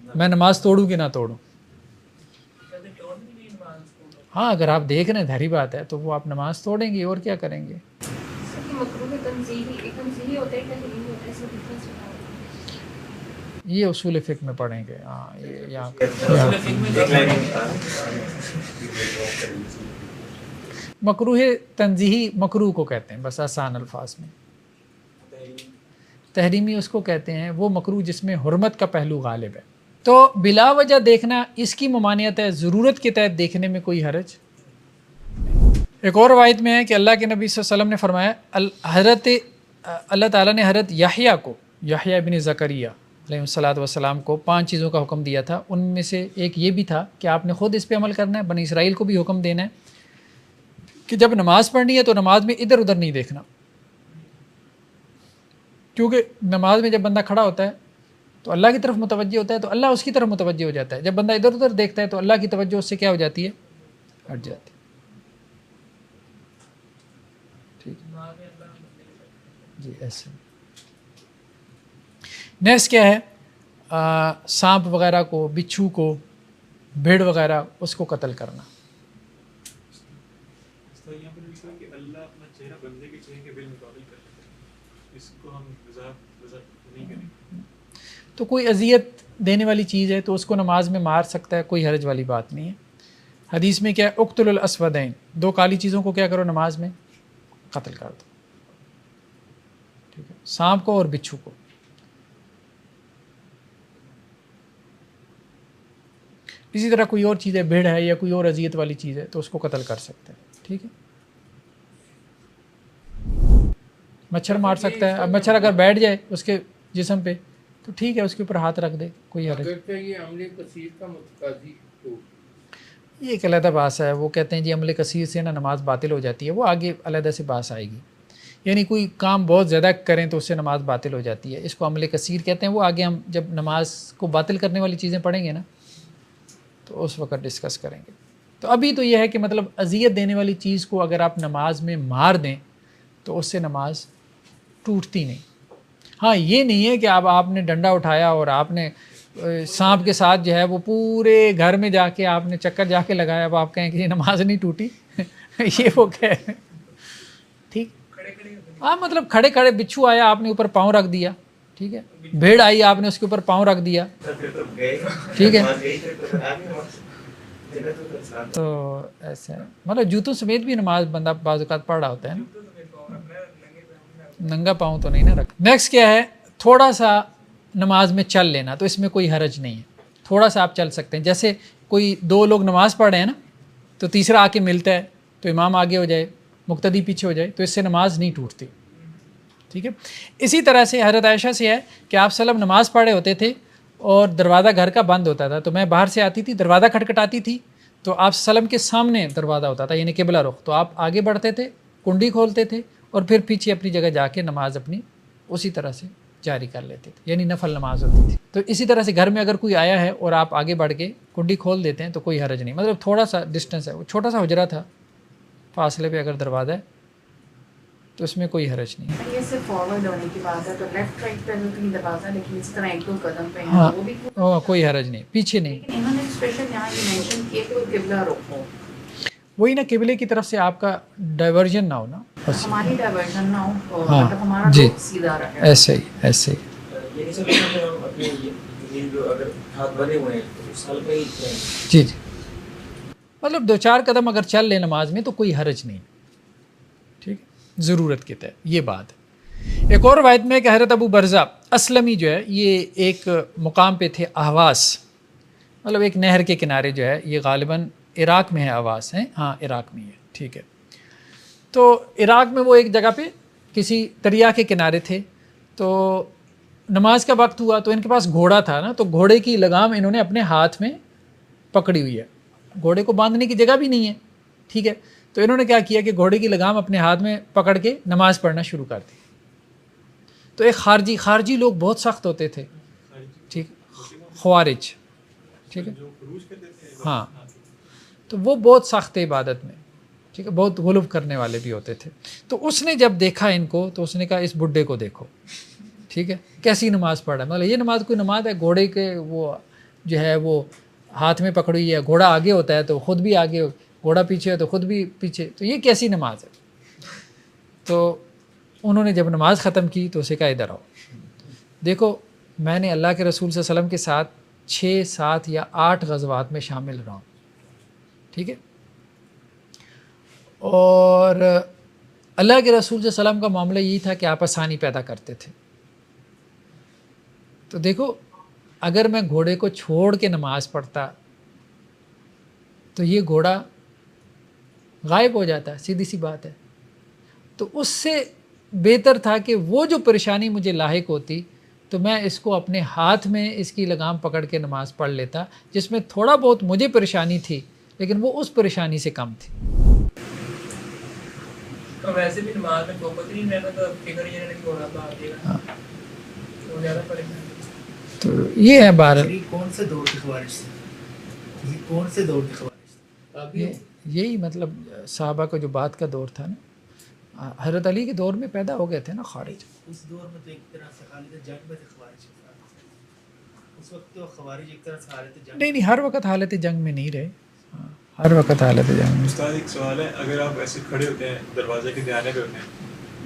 میں نماز توڑوں کہ نہ توڑوں. ہاں اگر آپ دیکھ رہے ہیں ظاہری بات ہے تو وہ آپ نماز توڑیں گے اور کیا کریں گے. یہ اصول فقہ میں پڑھیں گے. ہاں یہاں مکروہ تنزیہی مکروہ کو کہتے ہیں، بس آسان الفاظ میں. تحریمی اس کو کہتے ہیں وہ مکروہ جس میں حرمت کا پہلو غالب ہے. تو بلا وجہ دیکھنا اس کی ممانعت ہے، ضرورت کے تحت دیکھنے میں کوئی حرج. ایک اور روایت میں ہے کہ اللہ کے نبی صلی اللہ علیہ وسلم نے فرمایا اللہ تعالیٰ نے حضرت یحییٰ ابن زکریا علیہ الصلاۃ والسلام کو 5 چیزوں کا حکم دیا تھا. ان میں سے ایک یہ بھی تھا کہ آپ نے خود اس پہ عمل کرنا ہے، بنی اسرائیل کو بھی حکم دینا ہے کہ جب نماز پڑھنی ہے تو نماز میں ادھر ادھر نہیں دیکھنا، کیونکہ نماز میں جب بندہ کھڑا ہوتا ہے تو اللہ کی طرف متوجہ ہوتا ہے تو اللہ اس کی طرف متوجہ ہو جاتا ہے. جب بندہ ادھر ادھر دیکھتا ہے تو اللہ کی توجہ اس سے کیا ہو جاتی ہے، ہٹ جاتی ہے. ٹھیک جی ایسے. نیکسٹ کیا ہے، سانپ وغیرہ کو، بچھو کو، بھیڑ وغیرہ اس کو قتل کرنا. اللہ اپنا چہرہ بندے کے چہرے کے بالمقابل کرتا ہے، اس کو ہم وضاحت نہیں کریں گے. تو کوئی اذیت دینے والی چیز ہے تو اس کو نماز میں مار سکتا ہے، کوئی حرج والی بات نہیں ہے. حدیث میں کیا ہے، اقتل الاسودین، 2 کالی چیزوں کو کیا کرو نماز میں قتل کر دو، ٹھیک ہے، سانپ کو اور بچھو کو. اسی طرح کوئی اور چیز ہے، بھیڑ ہے یا کوئی اور اذیت والی چیز ہے تو اس کو قتل کر سکتے ہیں، ٹھیک ہے. مچھر مار سکتا ہے. اب مچھر اگر بیٹھ جائے اس کے جسم پہ تو ٹھیک ہے، اس کے اوپر ہاتھ رکھ دے، کوئی حرج. یہ عمل کثیر کا متقاضی ہو، یہ ایک علیحدہ بحث ہے. وہ کہتے ہیں جی عمل کثیر سے نا نماز باطل ہو جاتی ہے، وہ آگے علیحدہ سے بحث آئے گی. یعنی کوئی کام بہت زیادہ کریں تو اس سے نماز باطل ہو جاتی ہے، اس کو عمل کثیر کہتے ہیں. وہ آگے ہم جب نماز کو باطل کرنے والی چیزیں پڑھیں گے نا تو اس وقت ڈسکس کریں گے. تو ابھی تو یہ ہے کہ مطلب اذیت دینے والی چیز کو اگر آپ نماز میں مار دیں تو اس سے نماز ٹوٹتی نہیں. ہاں یہ نہیں ہے کہ اب آپ نے ڈنڈا اٹھایا اور آپ نے سانپ کے ساتھ جو ہے وہ پورے گھر میں جا کے آپ نے چکر جا کے لگایا، اب آپ کہیں کہ یہ نماز نہیں ٹوٹی یہ وہ کہہ رہے ہیں، ٹھیک. ہاں مطلب کھڑے کھڑے بچھو آیا آپ نے اوپر پاؤں رکھ دیا، ٹھیک ہے، بھیڑ آئی آپ نے اس کے اوپر پاؤں رکھ دیا، ٹھیک ہے. تو ایسا ہے، مطلب جوتوں سمیت بھی نماز بندہ بعض اوقات پڑھ رہا ہوتا ہے نا، ننگا پاؤں تو نہیں نا رکھ. نیکسٹ کیا ہے، تھوڑا سا نماز میں چل لینا. تو اس میں کوئی حرج نہیں ہے، تھوڑا سا آپ چل سکتے ہیں. جیسے کوئی 2 لوگ نماز پڑھ رہے ہیں نا تو تیسرا آ کے ملتا ہے تو امام آگے ہو جائے، مقتدی پیچھے ہو جائے تو اس سے نماز نہیں ٹوٹتی، ٹھیک ہے. اسی طرح سے حضرت عائشہ سے ہے کہ آپ صلی اللہ علیہ وسلم نماز پڑھ رہے ہوتے تھے اور دروازہ گھر کا بند ہوتا تھا، تو میں باہر سے آتی تھی، دروازہ کھٹکھٹاتی تھی تو آپ سلم کے سامنے دروازہ ہوتا تھا یعنی قبلہ رخ، تو آپ آگے بڑھتے تھے، کنڈی کھولتے تھے اور پھر پیچھے اپنی جگہ جا کے نماز اپنی اسی طرح سے جاری کر لیتے تھے، یعنی نفل نماز ہوتی تھی۔ تو اسی طرح سے گھر میں اگر کوئی آیا ہے اور آپ آگے بڑھ کے کنڈی کھول دیتے ہیں تو کوئی حرج نہیں، مطلب تھوڑا سا ڈسٹینس ہے، وہ چھوٹا سا حجرہ تھا، فاصلے پہ اگر دروازہ ہے تو اس میں کوئی حرج نہیں ہے۔ یہ صرف فارورڈ ہونے کی بات ہے تو لیفٹ رائٹ پہ کہیں دروازہ لیکن اس طرح ایک دو قدم پہ ہاں ہے وہ بھی کوئی حرج نہیں، پیچھے نہیں۔ لیکن انہوں نے اسپیشل یہاں یہ مینشن کیا کہ وہ قبلہ رخ ہو، وہی نا قبلے کی طرف سے آپ کا ڈائیورژن نہ ہو نا، بس ہماری ڈائیورژن نہ ہو اور ہاں مطلب ہمارا جی رخ سیدھا رہے۔ ایسے ہی ایسے ہی یہ نہیں سمجھنا کہ ہم اپنے یہ جو اگر ہاتھ بنے ہوئے ہیں تو اس حال پہ ہی جائیں۔ جی جی، مطلب 2-4 قدم اگر چل لیں نماز میں تو کوئی حرج نہیں، ٹھیک ہے، ضرورت کے تحت یہ بات ہے۔ ایک اور روایت میں کہ حضرت ابو برزہ اسلمی جو ہے یہ ایک مقام پہ تھے احواز، مطلب ایک نہر کے کنارے جو ہے، یہ غالباً عراق میں ہے احواز ہے، ہاں عراق میں ہے، ٹھیک ہے۔ تو عراق میں وہ ایک جگہ پہ کسی دریا کے کنارے تھے، تو نماز کا وقت ہوا تو ان کے پاس گھوڑا تھا نا، تو گھوڑے کی لگام انہوں نے اپنے ہاتھ میں پکڑی ہوئی ہے، گھوڑے کو باندھنے کی جگہ بھی نہیں ہے، ٹھیک ہے۔ تو انہوں نے کیا کیا کہ گھوڑے کی لگام اپنے ہاتھ میں پکڑ کے نماز پڑھنا شروع کر دی۔ تو ایک خارجی لوگ بہت سخت ہوتے تھے، ٹھیک، خوارج، ٹھیک ہے، ہاں، تو وہ بہت سخت عبادت میں، ٹھیک ہے، بہت غلو کرنے والے بھی ہوتے تھے۔ تو اس نے جب دیکھا ان کو تو اس نے کہا اس بڈھے کو دیکھو، ٹھیک ہے، کیسی نماز پڑھ رہا ہے، مطلب یہ نماز کوئی نماز ہے، گھوڑے کے وہ جو ہے وہ ہاتھ میں پکڑی ہے، گھوڑا آگے ہوتا ہے تو خود بھی آگے، گھوڑا پیچھے ہے تو خود بھی پیچھے، تو یہ کیسی نماز ہے؟ تو انہوں نے جب نماز ختم کی تو اسے کہا ادھر آؤ، دیکھو میں نے اللہ کے رسول صلی اللہ علیہ وسلم کے ساتھ 6, 7 یا 8 غزوات میں شامل رہا ہوں، ٹھیک ہے، اور اللہ کے رسول صلی اللہ علیہ وسلم کا معاملہ یہی تھا کہ آپ آسانی پیدا کرتے تھے۔ تو دیکھو اگر میں گھوڑے کو چھوڑ کے نماز پڑھتا تو یہ گھوڑا غائب ہو جاتا، سیدھی سی بات ہے۔ تو اس سے بہتر تھا کہ وہ جو پریشانی مجھے لاحق ہوتی تو میں اس کو اپنے ہاتھ میں اس کی لگام پکڑ کے نماز پڑھ لیتا، جس میں تھوڑا بہت مجھے پریشانی تھی لیکن وہ اس پریشانی سے کم تھی۔ تو ویسے بھی نماز میں فوکس نہیں رہنا تو فکر یہ رہنا کہ وہ رب آ جائے گا، وہ زیادہ پڑے گا۔ تو یہ ہے بہرحال، یہ کون سے دور کی خوارج سے؟ یہ کون سے دور کی خوارج سے؟ یہی مطلب صحابہ کا جو بعد کا دور تھا نا، حضرت علی کے دور میں پیدا ہو گئے تھے نا خارج۔ اس دور میں تو ایک طرح سے حالت جنگ میں تھے خوارج، اس وقت تو خوارج ایک طرح سے حالت جنگ، نہیں ہر وقت حالت جنگ میں نہیں رہے، ہاں ہر وقت حالت جنگ میں۔ استاد ایک سوال ہے، اگر آپ ایسے کھڑے ہوتے ہیں دروازے کے دھیانے پہ ہوتے ہیں،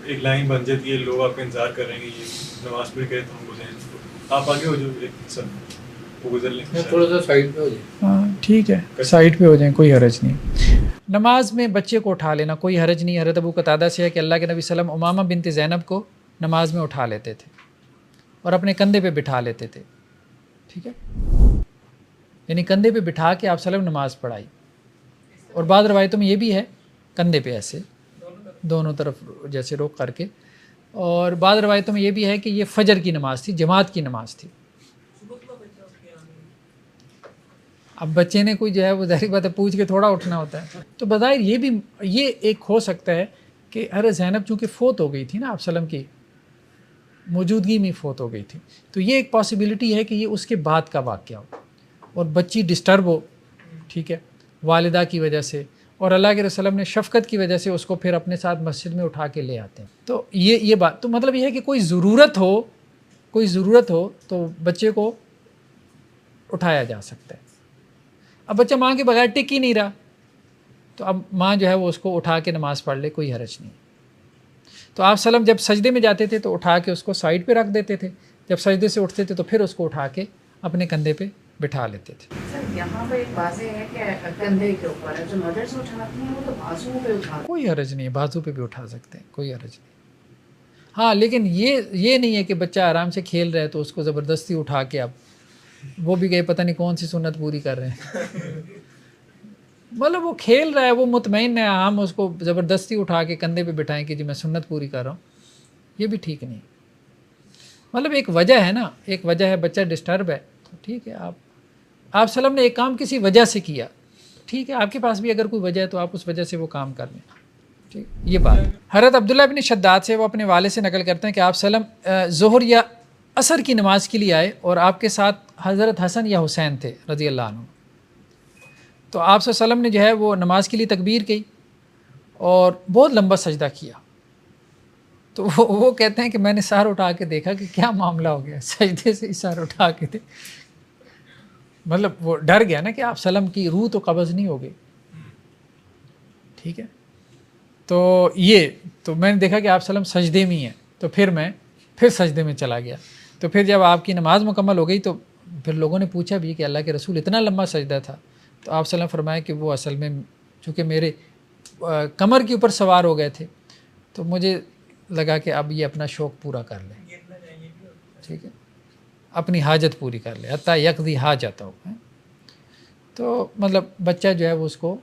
ایک لائن بن جاتی ہے، لوگ آپ کا انتظار کر رہے ہیں کہ یہ نماز پڑھ کے تو ہم گزریں، آپ آگے ہو جو ایک سب وہ گزر لیں، تھوڑا سا سائڈ پہ ہو جائے۔ ہاں ٹھیک ہے، سائڈ پہ ہو جائیں، کوئی حرج نہیں۔ نماز میں بچے کو اٹھا لینا کوئی حرج نہیں۔ حضرت ابو قتادہ سے ہے کہ اللہ کے نبی صلی اللہ علیہ وسلم امامہ بنت زینب کو نماز میں اٹھا لیتے تھے اور اپنے کندھے پہ بٹھا لیتے تھے، ٹھیک ہے، یعنی کندھے پہ بٹھا کے آپ صلی اللہ علیہ وسلم نماز پڑھائی۔ اور بعض روایتوں میں یہ بھی ہے کندھے پہ ایسے دونوں طرف جیسے روک کر کے، اور بعض روایتوں میں یہ بھی ہے کہ یہ فجر کی نماز تھی، جماعت کی نماز تھی۔ اب بچے نے کوئی جو ہے وہ ظاہری بات ہے پوچھ کے تھوڑا اٹھنا ہوتا ہے، تو بظاہر یہ بھی یہ ایک ہو سکتا ہے کہ حضرت زینب چونکہ فوت ہو گئی تھی نا آپ صلی اللہ علیہ وسلم کی موجودگی میں فوت ہو گئی تھی، تو یہ ایک پاسبلٹی ہے کہ یہ اس کے بعد کا واقعہ ہو اور بچی ڈسٹرب ہو، ٹھیک ہے، والدہ کی وجہ سے، اور اللہ کے رسول نے شفقت کی وجہ سے اس کو پھر اپنے ساتھ مسجد میں اٹھا کے لے آتے ہیں۔ تو یہ بات تو مطلب یہ ہے کہ کوئی ضرورت ہو تو بچے کو اٹھایا جا سکتا ہے۔ اب بچہ ماں کے بغیر ٹک ہی نہیں رہا تو اب ماں جو ہے وہ اس کو اٹھا کے نماز پڑھ لے، کوئی حرج نہیں۔ تو آپ صلی اللہ علیہ وسلم جب سجدے میں جاتے تھے تو اٹھا کے اس کو سائڈ پہ رکھ دیتے تھے، جب سجدے سے اٹھتے تھے تو پھر اس کو اٹھا کے اپنے کندھے پہ بٹھا لیتے تھے۔ سر یہاں پہ ایک واضح ہے کہ کندھے کے اوپر ہے، جو مدرس اٹھاتی ہیں وہ تو بازو پہ اٹھاتی ہیں۔ کوئی حرج نہیں ہے، بازو پہ بھی اٹھا سکتے ہیں، کوئی حرج نہیں۔ ہاں لیکن یہ نہیں ہے کہ بچہ آرام سے کھیل رہا ہے تو اس کو زبردستی اٹھا کے اب وہ بھی گئے پتہ نہیں کون سی سنت پوری کر رہے ہیں، مطلب وہ کھیل رہا ہے، وہ مطمئن ہے، ہم اس کو زبردستی اٹھا کے کندھے پہ بٹھائیں کہ جی میں سنت پوری کر رہا ہوں، یہ بھی ٹھیک نہیں۔ مطلب ایک وجہ ہے نا، ایک وجہ ہے، بچہ ڈسٹرب ہے تو ٹھیک ہے، آپ صلی اللہ علیہ وسلم نے ایک کام کسی وجہ سے کیا ٹھیک ہے آپ کے پاس بھی اگر کوئی وجہ ہے تو آپ اس وجہ سے وہ کام کر لیں. ٹھیک یہ بات. حضرت عبداللہ بن شداد سے وہ اپنے والد سے نقل کرتے ہیں کہ آپ سلم ظہر یا عصر کی نماز کے لیے آئے اور آپ کے ساتھ حضرت حسن یا حسین تھے رضی اللہ عنہ. تو آپ صلی اللہ علیہ وسلم نے جو ہے وہ نماز کے لیے تکبیر کی اور بہت لمبا سجدہ کیا. تو وہ کہتے ہیں کہ میں نے سار اٹھا کے دیکھا کہ کیا معاملہ ہو گیا, سجدے سے ہی سار اٹھا کے تھے. مطلب وہ ڈر گیا نا کہ آپ سلم کی روح تو قبض نہیں ہو گئی. ٹھیک ہے تو یہ تو میں نے دیکھا کہ آپ سلم سجدے میں ہی ہیں, تو پھر سجدے میں چلا گیا. تو پھر جب آپ کی نماز مکمل ہو گئی تو پھر لوگوں نے پوچھا بھی کہ اللہ کے رسول اتنا لمبا سجدہ تھا. تو آپ سلم فرمایا کہ وہ اصل میں چونکہ میرے کمر کے اوپر سوار ہو گئے تھے تو مجھے لگا کہ اب یہ اپنا شوق پورا کر لیں. ٹھیک ہے اپنی حاجت پوری کر لے, حتیٰ یقضی حاجت ہو. تو مطلب بچہ جو ہے وہ اس کو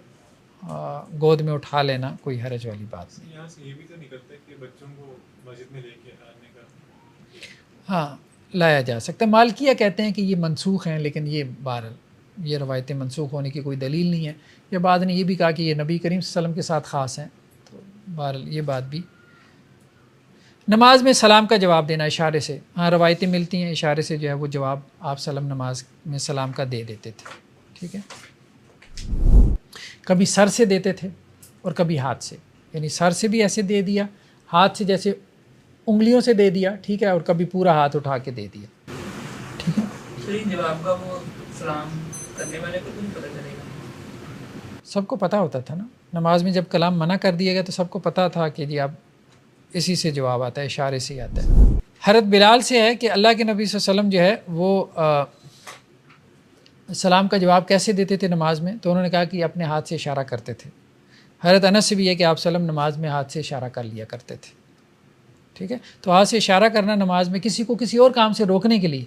گود میں اٹھا لینا کوئی حرج والی بات نہیں. یہاں سے یہ بھی تو نہیں کرتے کہ بچوں کو مسجد میں لے کے آنے کا. ہاں لایا جا سکتا ہے. مالکیہ کہتے ہیں کہ یہ منسوخ ہیں, لیکن یہ بہرحال یہ روایتیں منسوخ ہونے کی کوئی دلیل نہیں ہے. یہ بعد نے یہ بھی کہا کہ یہ نبی کریم صلی اللہ علیہ وسلم کے ساتھ خاص ہیں. تو بہرحال یہ بات بھی. نماز میں سلام کا جواب دینا اشارے سے, ہاں روایتیں ملتی ہیں اشارے سے جو ہے وہ جواب آپ سلم نماز میں سلام کا دے دیتے تھے. ٹھیک ہے کبھی سر سے دیتے تھے اور کبھی ہاتھ سے, یعنی سر سے بھی ایسے دے دیا, ہاتھ سے جیسے انگلیوں سے دے دیا. ٹھیک ہے اور کبھی پورا ہاتھ اٹھا کے دے دیا. ٹھیک ہے صحیح جواب کا وہ سلام کرنے والے کو نہیں پتہ چلے گا. سب کو پتہ ہوتا تھا نا, نماز میں جب کلام منع کر دیا گیا تو سب کو پتہ تھا کہ جی اب اسی سے جواب آتا ہے, اشارے سے ہی آتا ہے. حضرت بلال سے ہے کہ اللہ کے نبی صلی اللہ علیہ وسلم جو ہے وہ سلام کا جواب کیسے دیتے تھے نماز میں, تو انہوں نے کہا کہ اپنے ہاتھ سے اشارہ کرتے تھے. حضرت انس سے بھی ہے کہ آپ سلم نماز میں ہاتھ سے اشارہ کر لیا کرتے تھے. ٹھیک ہے تو ہاتھ سے اشارہ کرنا نماز میں کسی کو کسی اور کام سے روکنے کے لیے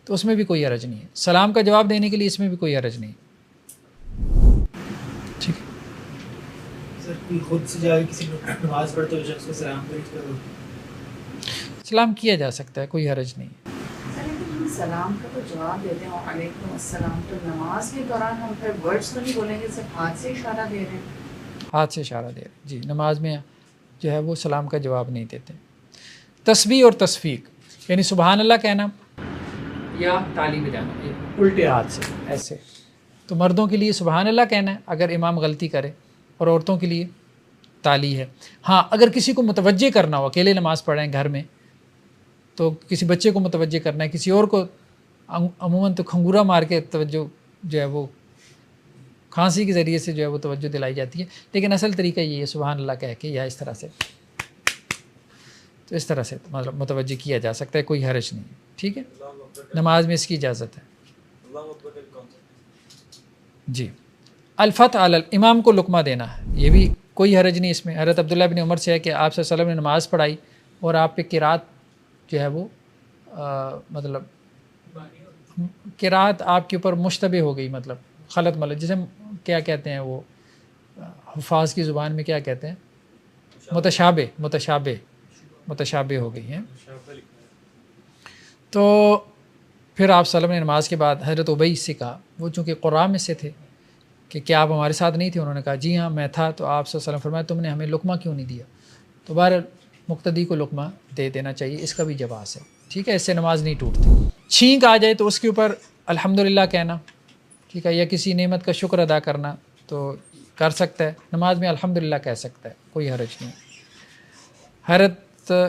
تو اس میں بھی کوئی حرج نہیں ہے. سلام کا جواب دینے کے لیے اس میں بھی کوئی حرج نہیں. ٹھیک ہے سر کوئی خود سے جا کے کسی نماز پڑھتے ہوئے شخص کو سلام کرے, سلام کیا جا سکتا ہے, کوئی حرج نہیں. سر لیکن ہم سلام کا تو جواب دیتے ہیں علیکم السلام, تو نماز کے دوران ہم پھر ورڈس تو نہیں بولیں گے, صرف ہاتھ سے اشارہ دے رہے ہیں. ہاتھ سے اشارہ دے رہے جی, نماز میں جو ہے وہ سلام کا جواب نہیں دیتے. تسبیح اور تصفیق یعنی سبحان اللہ کہنا یا تالی بجانا الٹے ہاتھ سے ایسے. تو مردوں کے لیے سبحان اللہ کہنا ہے اگر امام غلطی کرے, اور عورتوں کے لیے تالی ہے. ہاں اگر کسی کو متوجہ کرنا ہو, اکیلے نماز پڑھ رہے ہیں گھر میں, تو کسی بچے کو متوجہ کرنا ہے, کسی اور کو عموماً تو کھنگورا مار کے توجہ جو ہے وہ کھانسی کے ذریعے سے جو ہے وہ توجہ دلائی جاتی ہے, لیکن اصل طریقہ یہ ہے سبحان اللہ کہہ کے یا اس طرح سے, تو اس طرح سے مطلب متوجہ کیا جا سکتا ہے, کوئی حرج نہیں. ٹھیک ہے نماز میں اس کی اجازت ہے. جی الفتح علی امام کو لقمہ دینا ہے, یہ بھی کوئی حرج نہیں اس میں. حضرت عبداللہ بن عمر سے ہے کہ آپ صلی اللہ علیہ وسلم نے نماز پڑھائی اور آپ پہ قرات جو ہے وہ مطلب قرات آپ کے اوپر مشتبہ ہو گئی, مطلب خلط ملط, جسے کیا کہتے ہیں وہ حفاظ کی زبان میں کیا کہتے ہیں, متشابہ ہو گئی ہیں. تو پھر آپ صلی اللہ علیہ وسلم نے نماز کے بعد حضرت ابی سے کہا, وہ چونکہ قراء میں سے تھے, کہ کیا آپ ہمارے ساتھ نہیں تھے؟ انہوں نے کہا جی ہاں میں تھا. تو آپ صلی اللہ علیہ وسلم فرمایا تم نے ہمیں لقمہ کیوں نہیں دیا؟ تو بہرحال مقتدی کو لقمہ دے دینا چاہیے, اس کا بھی جواز ہے. ٹھیک ہے اس سے نماز نہیں ٹوٹتی. چھینک آ جائے تو اس کے اوپر الحمدللہ کہنا, ٹھیک ہے, یا کسی نعمت کا شکر ادا کرنا تو کر سکتا ہے, نماز میں الحمدللہ کہہ سکتا ہے, کوئی حرج نہیں. حضرت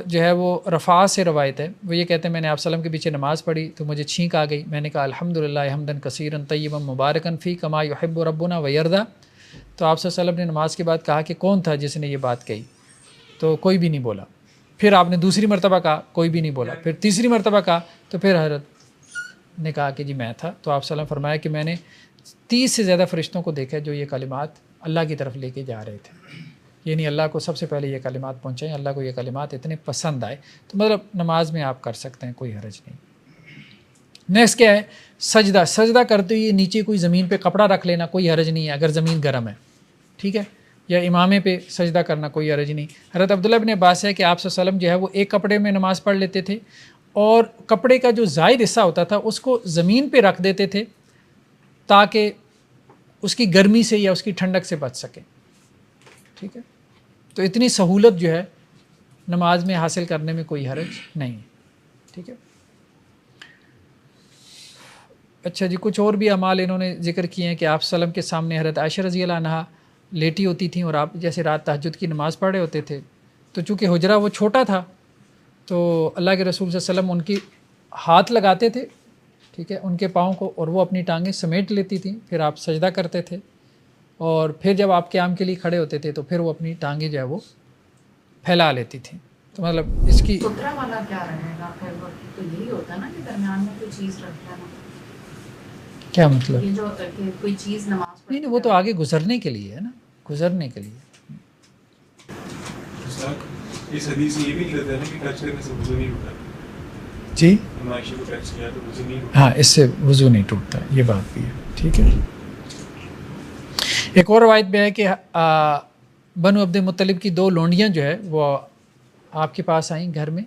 جو ہے وہ رفاع سے روایت ہے, وہ یہ کہتے ہیں میں نے آپ صلی اللہ علیہ وسلم کے پیچھے نماز پڑھی تو مجھے چھینک آ گئی, میں نے کہا الحمدللہ حمدن کثیرن طیبا مبارکن فی کما یحب ربنا ویرضا. تو آپ صلی اللہ علیہ وسلم نے نماز کے بعد کہا کہ کون تھا جس نے یہ بات کہی؟ تو کوئی بھی نہیں بولا. پھر آپ نے دوسری مرتبہ کہا, کوئی بھی نہیں بولا. پھر تیسری مرتبہ کہا تو پھر حضرت نے کہا کہ جی میں تھا. تو آپ صلی اللہ علیہ وسلم فرمایا کہ میں نے 30 سے زیادہ فرشتوں کو دیکھا جو یہ کلمات اللہ کی طرف لے کے جا رہے تھے, یعنی اللہ کو سب سے پہلے یہ کلمات پہنچائیں, اللہ کو یہ کلمات اتنے پسند آئے. تو مطلب نماز میں آپ کر سکتے ہیں, کوئی حرج نہیں. نیکسٹ کیا ہے سجدہ. سجدہ کرتے ہوئے نیچے کوئی زمین پہ کپڑا رکھ لینا کوئی حرج نہیں ہے اگر زمین گرم ہے, ٹھیک ہے, یا امامے پہ سجدہ کرنا کوئی حرج نہیں. حضرت عبداللہ بن عباس ہے کہ آپ صلی اللہ علیہ وسلم جو ہے وہ ایک کپڑے میں نماز پڑھ لیتے تھے اور کپڑے کا جو زائد حصہ ہوتا تھا اس کو زمین پہ رکھ دیتے تھے تاکہ اس کی گرمی سے یا اس کی ٹھنڈک سے بچ سکیں. ٹھیک ہے, تو اتنی سہولت جو ہے نماز میں حاصل کرنے میں کوئی حرج نہیں ہے. ٹھیک ہے. اچھا جی, کچھ اور بھی اعمال انہوں نے ذکر کیے ہیں کہ آپ وسلم کے سامنے حضرت عائشہ رضی اللہ عنہا لیٹی ہوتی تھیں اور آپ جیسے رات تہجد کی نماز پڑھ رہے ہوتے تھے, تو چونکہ حجرہ وہ چھوٹا تھا تو اللہ کے رسول صلی اللہ علیہ وسلم ان کی ہاتھ لگاتے تھے, ٹھیک ہے, ان کے پاؤں کو, اور وہ اپنی ٹانگیں سمیٹ لیتی تھیں. پھر آپ سجدہ کرتے تھے اور پھر جب آپ قیام کے لیے کھڑے ہوتے تھے تو پھر وہ اپنی ٹانگیں جو ہے وہ پھیلا لیتی تھیں. تو مطلب اس کی سترہ والا کیا رہے گا پھر, وہ تو یہی ہوتا ہے نا کہ درمیان میں کوئی چیز رکھ لینا. کیا مطلب؟ یہ جو کہ کوئی چیز نماز نہیں نہیں, وہ تو آگے گزرنے کے لیے ہے نا, گزرنے کے لیے. اس حدیث سے یہ بھی کہتے ہیں نا کہ ٹچ کرنے سے وضو نہیں ہوتا. جی عائشہ کو ٹچ کیا تو وضو نہیں ہوتا. ہاں, اس سے وضو نہیں ٹوٹتا, یہ بات بھی ہے. ٹھیک ہے. ایک اور روایت میں ہے کہ بنو عبد المطلب کی 2 لونڈیاں جو ہے وہ آپ کے پاس آئیں گھر میں,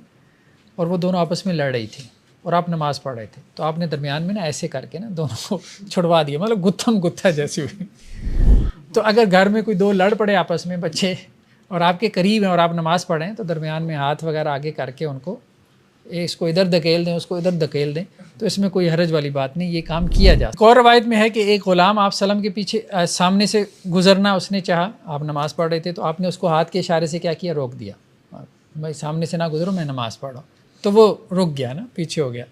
اور وہ دونوں آپس میں لڑ رہی تھیں اور آپ نماز پڑھ رہے تھے. تو آپ نے درمیان میں نا ایسے کر کے نا دونوں کو چھڑوا دیا, مطلب گتھم گتھا جیسی ہوئی. تو اگر گھر میں کوئی 2 لڑ پڑے آپس میں بچے اور آپ کے قریب ہیں اور آپ نماز پڑھیں تو درمیان میں ہاتھ وغیرہ آگے کر کے ان کو, اس کو ادھر دھکیل دیں, اس کو ادھر دھکیل دیں, تو اس میں کوئی حرج والی بات نہیں, یہ کام کیا جا سکتا. ایک اور روایت میں ہے کہ ایک غلام آپ وسلم کے پیچھے سامنے سے گزرنا اس نے چاہا, آپ نماز پڑھ رہے تھے تو آپ نے اس کو ہاتھ کے اشارے سے کیا کیا, روک دیا, بھائی سامنے سے نہ گزرو, میں نماز پڑھ رہا ہوں. تو وہ رک گیا نا, پیچھے ہو گیا.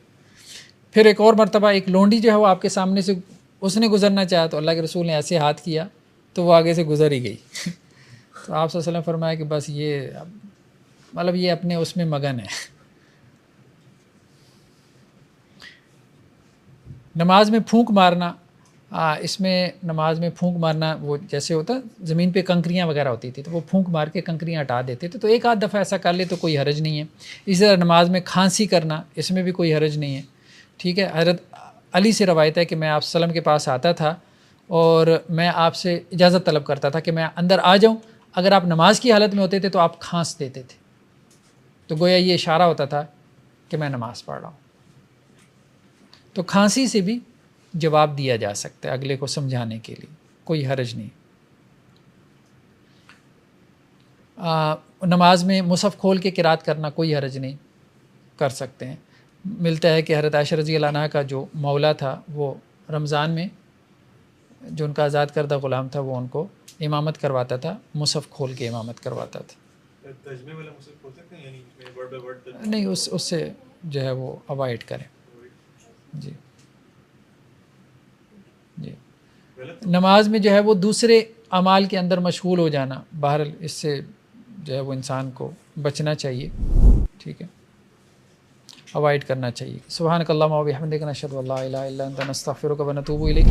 پھر ایک اور مرتبہ ایک لونڈی جو ہے وہ آپ کے سامنے سے اس نے گزرنا چاہا تو اللہ کے رسول نے ایسے ہاتھ کیا تو وہ آگے سے گزر ہی گئی. تو آپ صلی اللہ علیہ وسلم فرمایا کہ بس یہ مطلب یہ اپنے اس میں مگن ہے. نماز میں پھونک مارنا, اس میں نماز میں پھونک مارنا وہ جیسے ہوتا زمین پہ کنکریاں وغیرہ ہوتی تھی تو وہ پھونک مار کے کنکریاں ہٹا دیتے تھے, تو ایک آدھ دفعہ ایسا کر لے تو کوئی حرج نہیں ہے. اسی طرح نماز میں کھانسی کرنا, اس میں بھی کوئی حرج نہیں ہے. ٹھیک ہے. حضرت علی سے روایت ہے کہ میں آپ وسلم کے پاس آتا تھا اور میں آپ سے اجازت طلب کرتا تھا کہ میں اندر آ جاؤں. اگر آپ نماز کی حالت میں ہوتے تھے تو آپ کھانس دیتے تھے, تو گویا یہ اشارہ ہوتا تھا کہ میں نماز پڑھ رہا ہوں. تو کھانسی سے بھی جواب دیا جا سکتا ہے اگلے کو سمجھانے کے لیے, کوئی حرج نہیں. نماز میں مصحف کھول کے قرات کرنا کوئی حرج نہیں, کر سکتے ہیں. ملتا ہے کہ حضرت عائشہ رضی اللہ عنہا کا جو مولا تھا وہ رمضان میں جو ان کا آزاد کردہ غلام تھا وہ ان کو امامت کرواتا تھا, مصحف کھول کے امامت کرواتا تھا. ترجمے والا مصحف کھول سکتے ہیں, یعنی ورڈ بائی ورڈ نہیں, اس سے جو ہے وہ اوائڈ کریں. جی جی. نماز میں جو ہے وہ دوسرے اعمال کے اندر مشغول ہو جانا, بہرحال اس سے جو ہے وہ انسان کو بچنا چاہیے. ٹھیک ہے, اوائڈ کرنا چاہیے. سبحانک اللہم و بحمدک نشہد ان لا الہ الا انت نستغفرک و نتوب الیک.